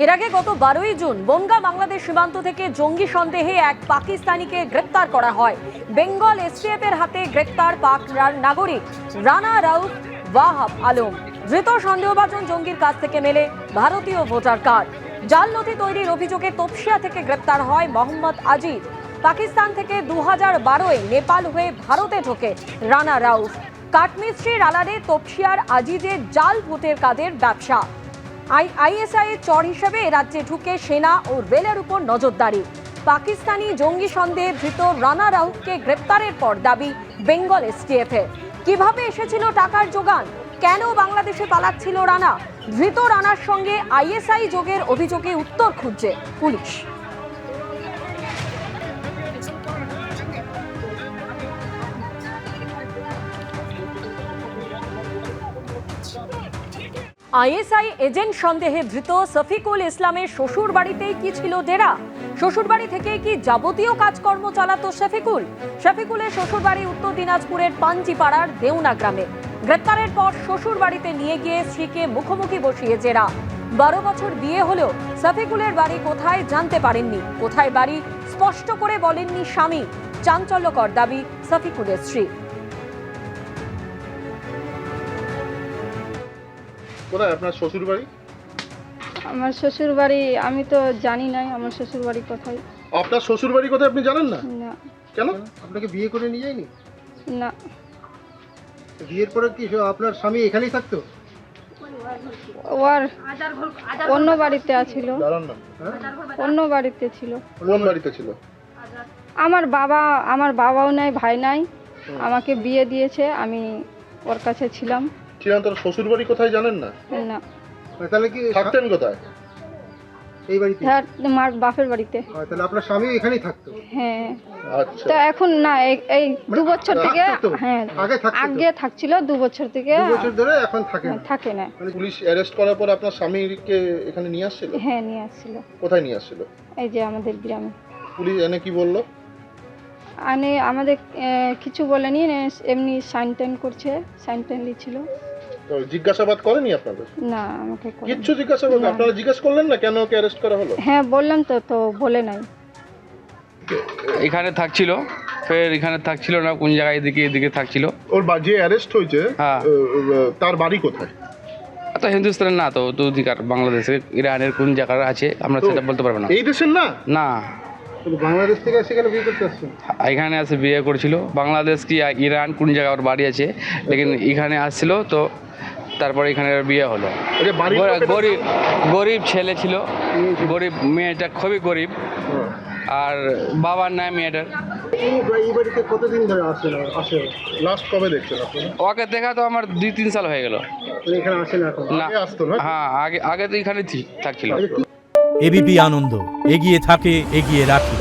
এর আগে গত 12ই জুন বনগাঁ বাংলাদেশ সীমান্ত থেকে জঙ্গি সন্দেহে এক পাকিস্তানিকে গ্রেপ্তার করা হয়। বেঙ্গল এসটিএফ এর হাতে গ্রেপ্তার পাক নাগরিক রানা রাউফ ওয়াহাব আলম। ধৃত সন্দেহভাজন জঙ্গির কাছ থেকে মেলে ভারতীয় ভোটার কার্ড। জাল নথি তৈরির অভিযোগে তপসিয়া থেকে গ্রেপ্তার হয় মোহাম্মদ আজিজ। পাকিস্তান থেকে 2012-এ নেপাল হয়ে ভারতে ঢোকে রানা রাউফ। কাঠমিস্ত্রির আলারে তপসিয়ার আজিজের জাল ভোটের কার্ডের ব্যবসা। আইএসআই এর চর হিসেবে রাজ্যে ঢুকে সেনা ও রেলের উপর নজরদারি। পাকিস্তানি জঙ্গি সন্দেহে ধৃত রানা রাউফকে গ্রেপ্তারের পর দাবি বেঙ্গল এসটিএফ এর। কিভাবে এসেছিল টাকার যোগান, কেন বাংলাদেশে পালাচ্ছিল রানা? ধৃত রানার সঙ্গে আইএসআই যোগের অভিযোগে উত্তর খুঁজছে পুলিশ। আইএসআই এজেন্ট সন্দেহে ধৃত শফিকুল ইসলামের শ্বশুর বাড়িতেই কি ছিল ডেরা? শ্বশুর বাড়ি থেকে কি যাবতীয় কাজকর্ম চালাতো শফিকুলের শ্বশুর বাড়ি উত্তর দিনাজপুরের পাঞ্জিপাড়ার দেউনা গ্রামে। গ্রেপ্তারের পর শ্বশুর বাড়িতে নিয়ে গিয়ে স্ত্রীকে মুখোমুখি বসিয়ে জেরা। 12 বছর বিয়ে হলেও শফিকুলের বাড়ি কোথায় জানতে পারেননি, কোথায় বাড়ি স্পষ্ট করে বলেননি স্বামী। চাঞ্চল্যকর দাবি শফিকুলের স্ত্রী। কোথায় আপনার শ্বশুর বাড়ি? আমার শ্বশুর বাড়ি আমি তো জানি না আমার শ্বশুর বাড়ি কোথায়। আপনার শ্বশুর বাড়ি কোথায় আপনি জানেন না? না। কেন? আপনাকে বিয়ে করে নিয়ে যায়নি? না। বিয়ের পরে কি আপনার স্বামী এখানেই থাকতো? ওর অন্য বাড়িতে আছিল। জানেন না? অন্য বাড়িতে ছিল। কোন বাড়িতে ছিল? আমার বাবাও নাই, ভাই নাই, আমাকে বিয়ে দিয়েছে, আমি ওর কাছে ছিলাম। তোর শ্বশুর বাড়ি কোথায় জানেন না? না। তাহলে কি থাকতেন কোথায়? এই বাড়িতে? হ্যাঁ, মার বাপের বাড়িতে। তাহলে আপনার স্বামী এখানেই থাকতো? হ্যাঁ। আচ্ছা। তো এখন না, এই 2 বছর থেকে, হ্যাঁ আগে থাকছিল 2 বছর থেকে। 2 বছর ধরে এখন থাকে না। মানে পুলিশ অ্যারেস্ট করার পর আপনার স্বামীকে এখানে নিয়ে আসছিল? হ্যাঁ, নিয়ে আসছিল। কোথায় নিয়ে আসছিল? এই যে আমাদের গ্রামে। পুলিশ এনে কি বললো? আমাদের কিছু বলেনি, এমনি সাইন টাইন করছে, সাইন টাইন দিচ্ছিল। তো জিজ্ঞাসাবাদ করেনি আপনাদের? না, আমাকে কিচ্ছু জিজ্ঞাসাবাদ আপনারা জিজ্ঞেস করলেন না কেন ওকে অ্যারেস্ট করা হলো? হ্যাঁ বললাম তো বলে নাই। এখানে থাকছিল, ফের এখানে থাকছিল না, কোন জায়গায় এদিকে থাকছিল। ওর যে অ্যারেস্ট হয়েছে তার বাড়ি কোথায়? তো হিন্দুস্তানের না, তো অধিকার বাংলাদেশে, ইরানের কোন জায়গার আছে আমরা সেটা বলতে পারবো না। এই দেশের না? না, বাংলাদেশ থেকে এসে বিয়ে করতে আসছেন? এখানে এসে বিয়ে করেছিল। বাংলাদেশ কি ইরান কোন জায়গায় ওর বাড়ি আছে, লেকিন এখানে আসছিল, তো তারপরে এখানে বিয়ে হলো। গরিব ছেলে ছিল, গরিব মেয়েটা খুবই গরিব, আর বাবার নাই মেয়েটার। এই বাড়িতে কতদিন ধরে আসে? লাস্ট কবে দেখছেন আপনি? ওকে দেখা তো আমার 2-3 সাল হয়ে গেল। এখানে আসেন এখন? না, আসতো না? হ্যাঁ, আগে তো এখানে থাকছিল। এবিপি আনন্দ এগিয়ে থাকে, এগিয়ে রাখে।